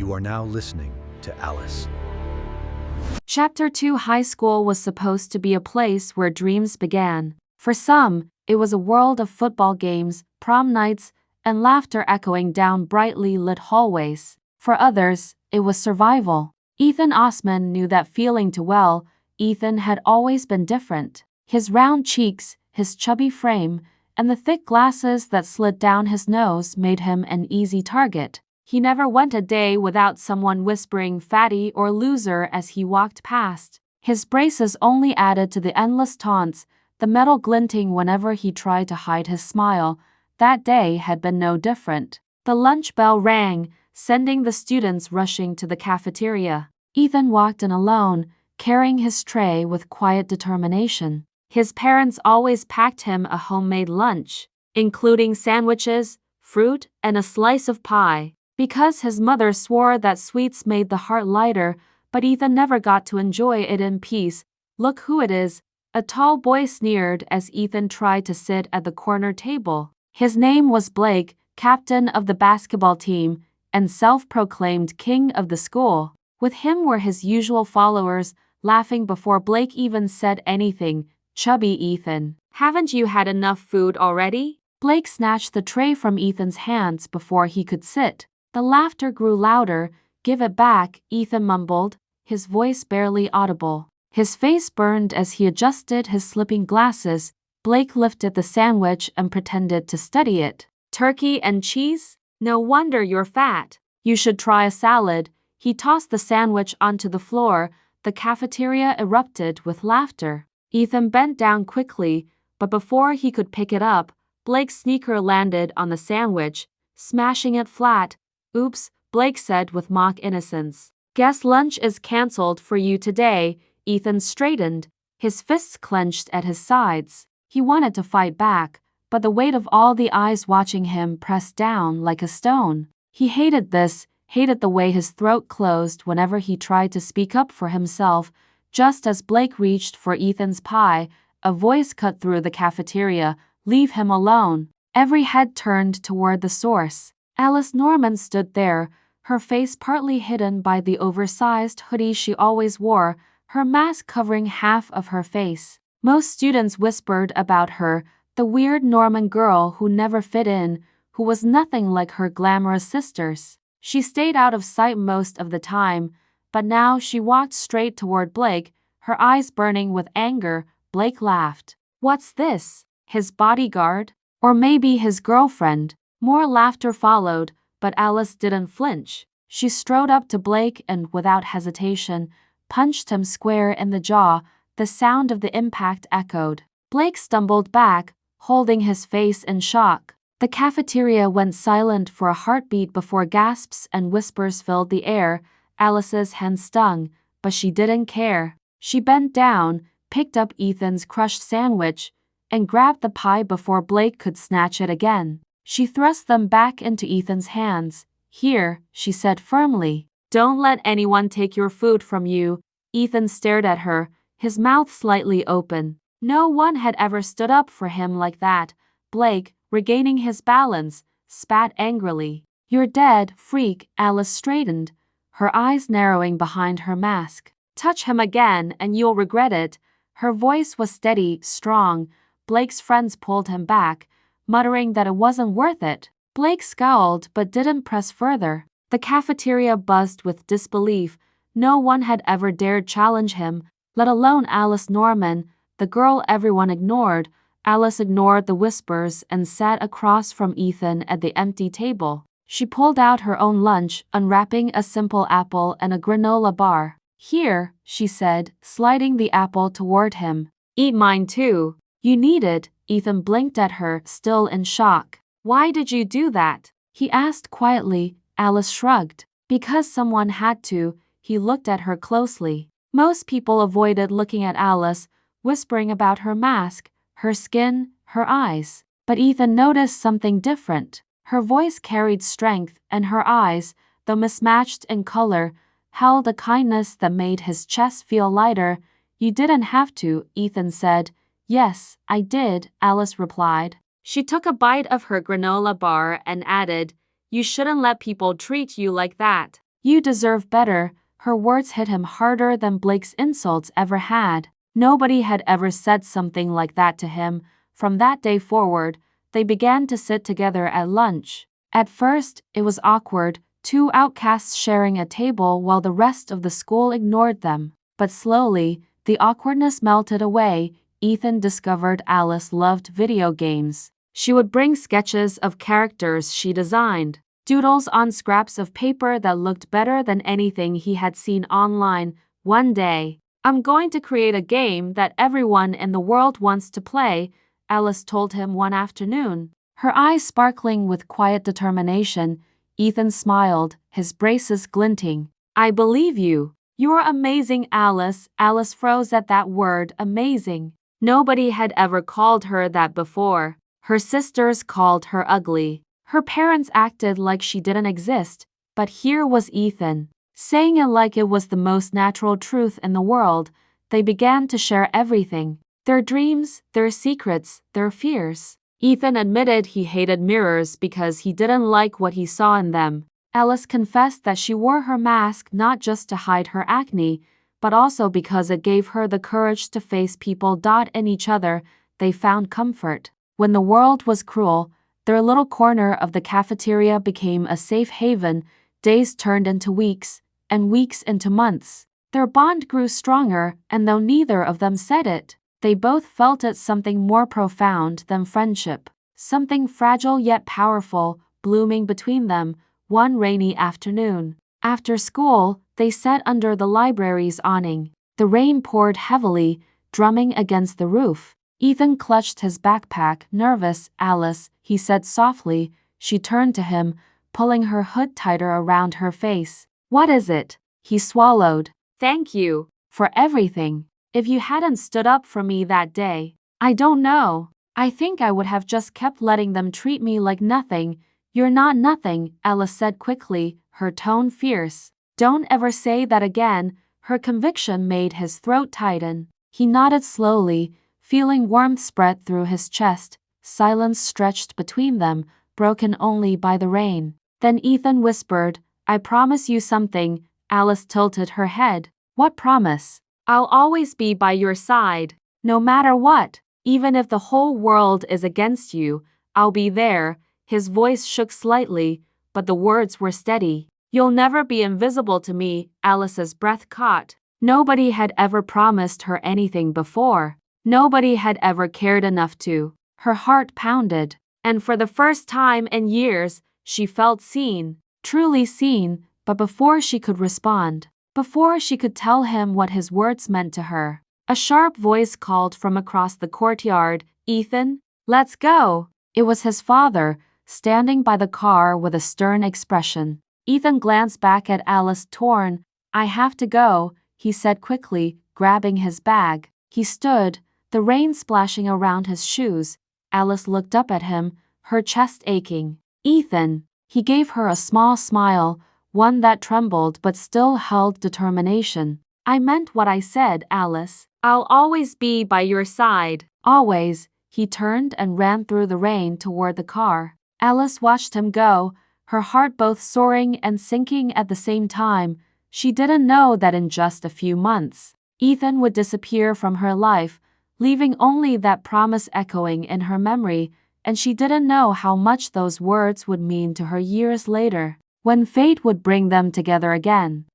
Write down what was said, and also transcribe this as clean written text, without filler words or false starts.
You are now listening to Alice. Chapter 2 High school was supposed to be a place where dreams began. For some, it was a world of football games, prom nights, and laughter echoing down brightly lit hallways. For others, it was survival. Ethan Osman knew that feeling too well. Ethan had always been different. His round cheeks, his chubby frame, and the thick glasses that slid down his nose made him an easy target. He never went a day without someone whispering fatty or loser as he walked past. His braces only added to the endless taunts, the metal glinting whenever he tried to hide his smile. That day had been no different. The lunch bell rang, sending the students rushing to the cafeteria. Ethan walked in alone, carrying his tray with quiet determination. His parents always packed him a homemade lunch, including sandwiches, fruit, and a slice of pie. Because his mother swore that sweets made the heart lighter, but Ethan never got to enjoy it in peace. "Look who it is," a tall boy sneered as Ethan tried to sit at the corner table. His name was Blake, captain of the basketball team, and self-proclaimed king of the school. With him were his usual followers, laughing before Blake even said anything. "Chubby Ethan, haven't you had enough food already?" Blake snatched the tray from Ethan's hands before he could sit. The laughter grew louder. "Give it back," Ethan mumbled, his voice barely audible. His face burned as he adjusted his slipping glasses. Blake lifted the sandwich and pretended to study it. "Turkey and cheese? No wonder you're fat. You should try a salad." He tossed the sandwich onto the floor. The cafeteria erupted with laughter. Ethan bent down quickly, but before he could pick it up, Blake's sneaker landed on the sandwich, smashing it flat. "Oops," Blake said with mock innocence. "Guess lunch is cancelled for you today." Ethan straightened, his fists clenched at his sides. He wanted to fight back, but the weight of all the eyes watching him pressed down like a stone. He hated this, hated the way his throat closed whenever he tried to speak up for himself. Just as Blake reached for Ethan's pie, a voice cut through the cafeteria. "Leave him alone." Every head turned toward the source. Alice Norman stood there, her face partly hidden by the oversized hoodie she always wore, her mask covering half of her face. Most students whispered about her, the weird Norman girl who never fit in, who was nothing like her glamorous sisters. She stayed out of sight most of the time, but now she walked straight toward Blake, her eyes burning with anger. Blake laughed. "What's this? His bodyguard? Or maybe his girlfriend?" More laughter followed, but Alice didn't flinch. She strode up to Blake and, without hesitation, punched him square in the jaw. The sound of the impact echoed. Blake stumbled back, holding his face in shock. The cafeteria went silent for a heartbeat before gasps and whispers filled the air. Alice's hand stung, but she didn't care. She bent down, picked up Ethan's crushed sandwich, and grabbed the pie before Blake could snatch it again. She thrust them back into Ethan's hands. "Here," she said firmly. "Don't let anyone take your food from you." Ethan stared at her, his mouth slightly open. No one had ever stood up for him like that. Blake, regaining his balance, spat angrily. "You're dead, freak." Alice straightened, her eyes narrowing behind her mask. "Touch him again and you'll regret it." Her voice was steady, strong. Blake's friends pulled him back, muttering that it wasn't worth it. Blake scowled but didn't press further. The cafeteria buzzed with disbelief. No one had ever dared challenge him, let alone Alice Norman, the girl everyone ignored. Alice ignored the whispers and sat across from Ethan at the empty table. She pulled out her own lunch, unwrapping a simple apple and a granola bar. "Here," she said, sliding the apple toward him. "Eat mine too." "You need it." Ethan blinked at her, still in shock. "Why did you do that?" he asked quietly. Alice shrugged. "Because someone had to." He looked at her closely. Most people avoided looking at Alice, whispering about her mask, her skin, her eyes. But Ethan noticed something different. Her voice carried strength, and her eyes, though mismatched in color, held a kindness that made his chest feel lighter. "You didn't have to," Ethan said. "Yes, I did," Alice replied. She took a bite of her granola bar and added, "You shouldn't let people treat you like that." You deserve better." Her words hit him harder than Blake's insults ever had. Nobody had ever said something like that to him. From that day forward, they began to sit together at lunch. At first, it was awkward, two outcasts sharing a table while the rest of the school ignored them. But slowly, the awkwardness melted away. Ethan discovered Alice loved video games. She would bring sketches of characters she designed, doodles on scraps of paper that looked better than anything he had seen online. One day, "I'm going to create a game that everyone in the world wants to play," Alice told him one afternoon. Her eyes sparkling with quiet determination. Ethan smiled, his braces glinting. "I believe you. You're amazing, Alice." Alice froze at that word, amazing. Nobody had ever called her that before. Her sisters called her ugly. Her parents acted like she didn't exist. But here was Ethan, saying it like it was the most natural truth in the world. They began to share everything. Their dreams, their secrets, their fears. Ethan admitted he hated mirrors because he didn't like what he saw in them. Alice confessed that she wore her mask not just to hide her acne, but also because it gave her the courage to face people. In each other, they found comfort. When the world was cruel, their little corner of the cafeteria became a safe haven. Days turned into weeks, and weeks into months. Their bond grew stronger, and though neither of them said it, they both felt it, something more profound than friendship, something fragile yet powerful, blooming between them. One rainy afternoon, after school, they sat under the library's awning. The rain poured heavily, drumming against the roof. Ethan clutched his backpack, nervous. "Alice," he said softly. She turned to him, pulling her hood tighter around her face. "What is it?" He swallowed. "Thank you for everything. If you hadn't stood up for me that day, I don't know. I think I would have just kept letting them treat me like nothing." "You're not nothing," Alice said quickly, her tone fierce. "Don't ever say that again." Her conviction made his throat tighten. He nodded slowly, feeling warmth spread through his chest. Silence stretched between them, broken only by the rain. Then Ethan whispered, "I promise you something." Alice tilted her head. "What promise?" "I'll always be by your side. No matter what. Even if the whole world is against you, I'll be there." His voice shook slightly, but the words were steady. "You'll never be invisible to me." Alice's breath caught. Nobody had ever promised her anything before. Nobody had ever cared enough to. Her heart pounded, and for the first time in years, she felt seen, truly seen. But before she could respond, before she could tell him what his words meant to her, a sharp voice called from across the courtyard, "Ethan, let's go." It was his father, standing by the car with a stern expression. Ethan glanced back at Alice, torn. "I have to go," he said quickly, grabbing his bag. He stood, the rain splashing around his shoes. Alice looked up at him, her chest aching. "Ethan." He gave her a small smile, one that trembled but still held determination. "I meant what I said, Alice. I'll always be by your side." "Always." He turned and ran through the rain toward the car. Alice watched him go, her heart both soaring and sinking at the same time. She didn't know that in just a few months, Ethan would disappear from her life, leaving only that promise echoing in her memory, and she didn't know how much those words would mean to her years later, when fate would bring them together again.